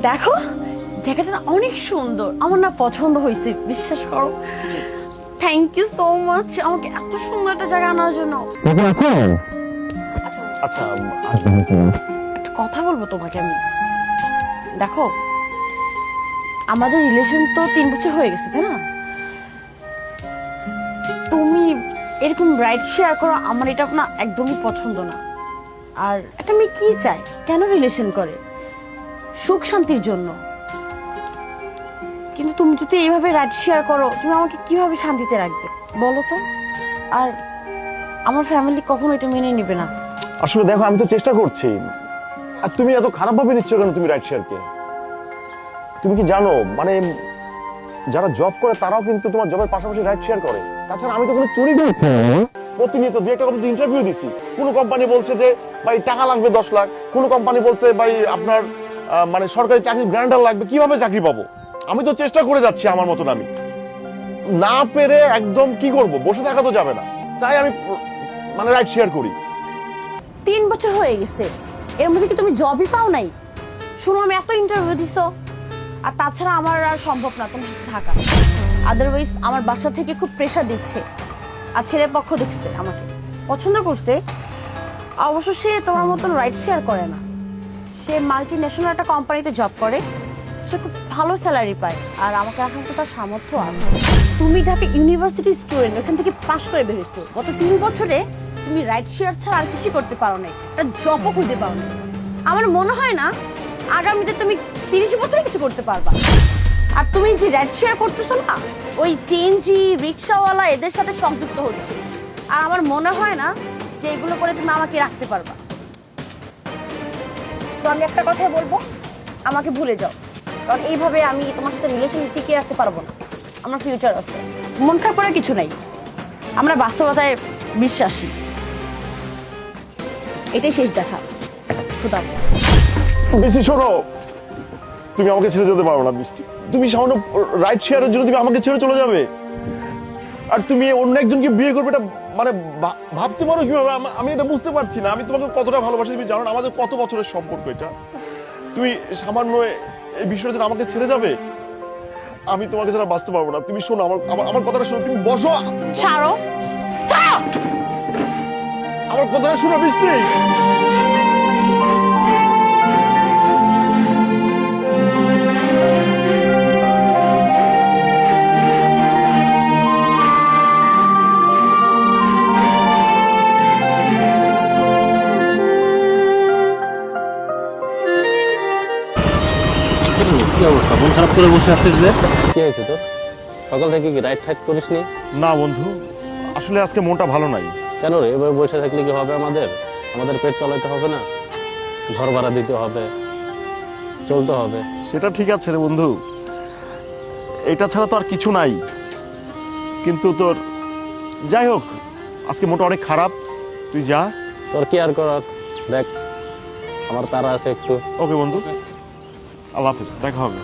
দেখো জ্যাকেটটা অনেক সুন্দর, আমার না পছন্দ হয়েছে, বিশ্বাস করো। থ্যাংক ইউ সো মাচ আমাকে এত সুন্দর একটা জায়গা আনার জন্য। আচ্ছা একটা কথা বলবো তোমাকে আমি। দেখো আমাদের রিলেশন তো 3 বছর হয়ে গেছে, তাই না? তুমি এরকম রাইড শেয়ার করো, আমার এটা না একদমই পছন্দ না। আর একটা মেয়ে কি চায়, কেন রিলেশন করে? সুখ শান্তির জন্য। কিন্তু তুমি যদি এইভাবে রাইড শেয়ার করো, তুমি আমাকে কিভাবে শান্তিতে রাখবে বলো তো? আর আমার ফ্যামিলি কখনো এটা মেনে নেবে না। আসলে দেখো, আমি তো চেষ্টা করছি, আর তুমি এত খারাপ ভাবে নিচ্ছ কেন তুমি রাইড শেয়ারকে? তুমি কি জানো, মানে যারা জব করে তারাও কিন্তু তোমার জবের পাশাপাশি রাইড শেয়ার করে। তাছাড়া আমি তো কোনো চুরি করি প্রতিনিয়ত 2-1টা কোম্পানি ইন্টারভিউ দিছি। কোনো কোম্পানি বলছে যে ভাই টাকা লাগবে 10 লাখ, কোনো কোম্পানি বলছে ভাই আপনার মানে সরকারি চাকরি গ্রান্টার লাগবে, কিভাবে চাকরি পাবো? আমি তো চেষ্টা করে যাচ্ছি আমার মতন। আমি না পেরে একদম কি করব, বসে থাকা তো যাবে না, তাই আমি মানে রাইড শেয়ার করি। 3 বছর হয়ে গেছে, এর মধ্যে কি তুমি জবই পাও নাই? শুনলাম এত ইন্টারভিউ দিছো। আর তাছাড়া আমার আর সম্ভব না তোমার সাথে থাকা। আদারওয়াইজ আমার বাসা থেকে খুব প্রেশার দিচ্ছে। আর ছেলে পক্ষ দেখছে, আমাকে পছন্দ করছে। অবশ্য সে তোমার মতন রাইড শেয়ার করে না। সে মাল্টি ন্যাশনাল একটা কোম্পানিতে জব করে, সে খুব ভালো স্যালারি পায়। আর আমাকে এখন তো তার সামর্থ্য আছে। তুমি ঢাকা ইউনিভার্সিটি স্টুডেন্ট, ওখান থেকে পাশ করে বেরিয়েছো। গত 3 বছরে তুমি রাইড শেয়ার ছাড়া আর কিছু করতে পারো না, একটা জবও খুঁজে পাও না। আমার মনে হয় না আগামীতে তুমি 30 বছরে কিছু করতে পারবা। আর তুমি যে রাইড শেয়ার করতেছো না, ওই সিএনজি রিক্সাওয়ালা এদের সাথে সংযুক্ত হচ্ছে। আর আমার মনে হয় না যে এগুলো করে তুমি আমাকে রাখতে পারবা। তো আমি একটা কথাই বলবো, আমাকে ভুলে যাও। কারণ এইভাবে আমি তোমার সাথে রিলেশন টিকিয়ে রাখতে পারবো না। আমার ফিউচার আছে, মন খারাপ করার কিছু নাই। আমরা বাস্তবতায় বিশ্বাসী। এটাই শেষ দেখা। খোদা হাফেজ। বৃষ্টি শোনো, তুমি আমাকে ছেড়ে যেতে পারো না বৃষ্টি। তুমি সামান্য রাইড শেয়ারের জন্য তুমি আমাকে ছেড়ে চলে যাবে? আর তুমি অন্য একজনকে বিয়ে করবে, এটা মানে ভাবতে পারো কিভাবে? আমি এটা বুঝতে পারছি না। আমি তোমাকে কতটা ভালোবাসি তুমি জানো না? আমাদের কত বছরের সম্পর্ক এটা। তুমি সামান্য এই বিষয়টা জন্য আমাকে ছেড়ে যাবে? আমি তোমাকে ছাড়া বাঁচতে পারবো না। তুমি শোনো আমার কথাটা শোনো। তুমি বসো। ছাড়ো, আমার কথাটা শোনো বৃষ্টি। কি অবস্থা, মন খারাপ করে বসে আছিস যে? কি হয়েছে তোর? সকাল থেকে কি রাইড টাইড করিসনি? না বন্ধু, আসলে আজকে মনটা ভালো নাই। কেন রে, এভাবে বসে থাকলে কি হবে? আমাদের পেট চালাতে হবে না? ঘর ভাড়া দিতে হবে, চলতে হবে। সেটা ঠিক আছে রে বন্ধু, এটা ছাড়া তো আর কিছু নাই। কিন্তু তোর যাই হোক, আজকে মনটা অনেক খারাপ। তুই যা। তোর কি আর করার, দেখ আমার তারা আছে একটু। ওকে বন্ধু, আল্লাহ হাফেজ, দেখা হবে।